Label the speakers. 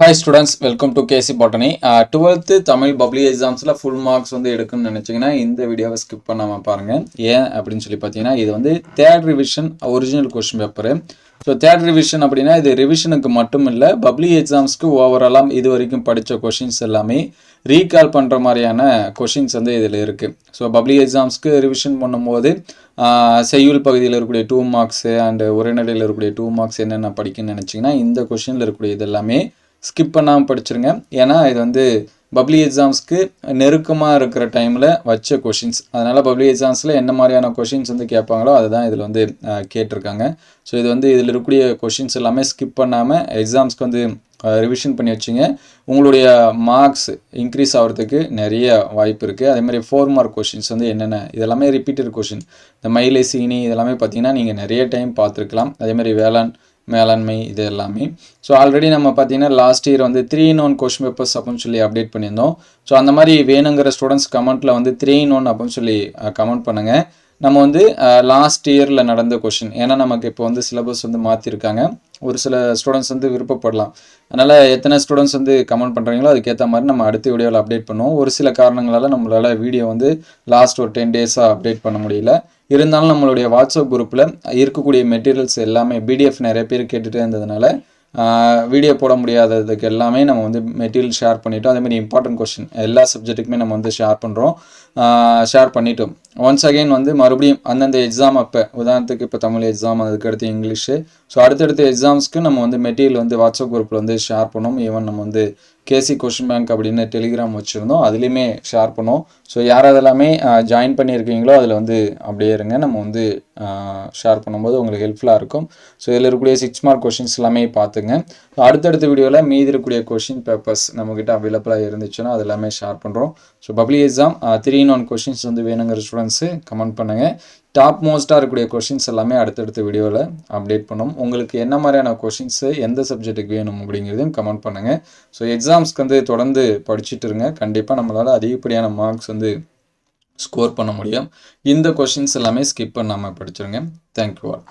Speaker 1: Hi students, welcome to KC Botany. 12th Tamil public எக்ஸாம்ஸில் full marks வந்து எடுக்கணும்னு நினச்சிங்கன்னா இந்த வீடியோவை ஸ்கிப் பண்ணாமல் பாருங்கள். ஏன் அப்படின்னு சொல்லி பார்த்தீங்கன்னா இது வந்து third revision original question paper. So third revision அப்படின்னா இது ரிவிஷனுக்கு மட்டும் இல்லை, பப்ளிக் எக்ஸாம்ஸ்க்கு ஓவராலாக இது வரைக்கும் படித்த கொஷின்ஸ் எல்லாமே ரீகால் பண்ணுற மாதிரியான கொஷின்ஸ் வந்து இதில் இருக்குது. ஸோ பப்ளிக் எக்ஸாம்ஸ்க்கு ரிவிஷன் பண்ணும்போது செய்யுள் பகுதியில் இருக்கக்கூடிய 2 மார்க்ஸு அண்டு உரைநடையில் இருக்கக்கூடிய 2 மார்க்ஸ் என்னென்ன படிக்கணும்னு நினச்சிங்கன்னா இந்த கொஷினில் இருக்கக்கூடிய இது எல்லாமே ஸ்கிப் பண்ணாமல் படிச்சிருங்க. ஏன்னா இது வந்து பப்ளிக் எக்ஸாம்ஸ்க்கு நெருக்கமாக இருக்கிற டைமில் வச்ச கொஷின்ஸ். அதனால் பப்ளிக் எக்ஸாம்ஸில் என்ன மாதிரியான கொஷின்ஸ் வந்து கேட்பாங்களோ அதுதான் இதில் வந்து கேட்டிருக்காங்க. ஸோ இது வந்து இதில் இருக்கக்கூடிய கொஷின்ஸ் எல்லாமே ஸ்கிப் பண்ணாமல் எக்ஸாம்ஸ்க்கு வந்து ரிவிஷன் பண்ணி வச்சுங்க. உங்களுடைய மார்க்ஸ் இன்க்ரீஸ் ஆகிறதுக்கு நிறைய வாய்ப்பு இருக்குது. அதேமாதிரி 4 மார்க் கொஷின்ஸ் வந்து என்னென்ன இதெல்லாமே ரிப்பீட்டட் கொஷின். இந்த மயிலை சீனி இதெல்லாமே பார்த்தீங்கன்னா நீங்கள் நிறைய டைம் பார்த்துருக்கலாம். அதேமாதிரி மேலாண்மை இது எல்லாமே. ஸோ ஆல்ரெடி நம்ம பார்த்தீங்கன்னா லாஸ்ட் இயர் வந்து 3-in-1 கொஸ்டின் பேப்பர்ஸ் அப்படின்னு சொல்லி அப்டேட் பண்ணியிருந்தோம். ஸோ அந்த மாதிரி வேணுங்கிற ஸ்டூடெண்ட்ஸ் கமெண்ட்டில் வந்து 3-in-1 அப்படின்னு சொல்லி கமெண்ட் பண்ணுங்கள். நம்ம வந்து லாஸ்ட் இயரில் நடந்த கொஷின், ஏன்னா நமக்கு இப்போ வந்து சிலபஸ் வந்து மாற்றிருக்காங்க. ஒரு சில ஸ்டூடெண்ட்ஸ் வந்து விருப்பப்படலாம். அதனால் எத்தனை ஸ்டூடெண்ட்ஸ் வந்து கமெண்ட் பண்ணுறீங்களோ அதுக்கேற்ற மாதிரி நம்ம அடுத்த வீடியோவில் அப்டேட் பண்ணுவோம். ஒரு சில காரணங்களால் நம்மளால் வீடியோ வந்து லாஸ்ட் ஒரு 10 டேஸாக அப்டேட் பண்ண முடியல. இருந்தாலும் நம்மளுடைய வாட்ஸ்அப் குரூப்பில் இருக்கக்கூடிய மெட்டீரியல்ஸ் எல்லாமே பிடிஎஃப் நிறைய பேர் கேட்டுகிட்டே இருந்ததுனால வீடியோ போட முடியாததுக்கு எல்லாமே நம்ம வந்து மெட்டீரியல் ஷேர் பண்ணிட்டோம். அதேமாதிரி இம்பார்ட்டன்ட் கொஸ்டின் எல்லா சப்ஜெக்ட்டுக்குமே நம்ம வந்து ஷேர் பண்ணிட்டோம். ஒன்ஸ் அகெயின் வந்து மறுபடியும் அந்தந்த எக்ஸாம் அப்போ உதாரணத்துக்கு இப்போ தமிழ் எக்ஸாம், அதுக்கடுத்து இங்கிலீஷு, ஸோ அடுத்தடுத்த எக்ஸாம்ஸ்க்கு நம்ம வந்து மெட்டீரியல் வந்து வாட்ஸ்அப் குரூப்பில் வந்து ஷேர் பண்ணோம். ஈவன் நம்ம வந்து கேசி கொஷின் பேங்க் அப்படின்னு டெலிகிராம் வச்சுருந்தோம், அதுலேயுமே ஷேர் பண்ணோம். ஸோ யார் அதெல்லாமே ஜாயின் பண்ணியிருக்கீங்களோ அதில் வந்து அப்படியே இருங்க. நம்ம வந்து ஷேர் பண்ணும்போது உங்களுக்கு ஹெல்ப்ஃபுல்லாக இருக்கும். ஸோ இதில் இருக்கக்கூடிய 6 மார்க் கொஷின்ஸ் எல்லாமே பார்த்துங்க. அடுத்தடுத்த வீடியோவில் மீதி இருக்கக்கூடிய கொஷின் பேப்பர்ஸ் நம்மக்கிட்ட அவைலபிளாக இருந்துச்சுன்னா அது எல்லாமே ஷேர் பண்ணுறோம். So public exam 3-in-1 questions வந்து வேணுங்கிற ஸ்டூடெண்ட்ஸு கமெண்ட் பண்ணுங்கள். டாப் மோஸ்ட்டாக இருக்கக்கூடிய கொஷின்ஸ் எல்லாமே அடுத்தடுத்த வீடியோவில் அப்டேட் பண்ணோம். உங்களுக்கு என்ன மாதிரியான கொஷின்ஸு எந்த சப்ஜெக்ட்டுக்கு வேணும் அப்படிங்கிறதையும் கமெண்ட் பண்ணுங்கள். ஸோ எக்ஸாம்ஸ்க்கு வந்து தொடர்ந்து படிச்சுட்டு இருங்க. கண்டிப்பாக நம்மளால் அதிகப்படியான மார்க்ஸ் வந்து ஸ்கோர் பண்ண முடியும். இந்த கொஷின்ஸ் எல்லாமே ஸ்கிப் பண்ணாமல் படிச்சிருங்க. Thank you all.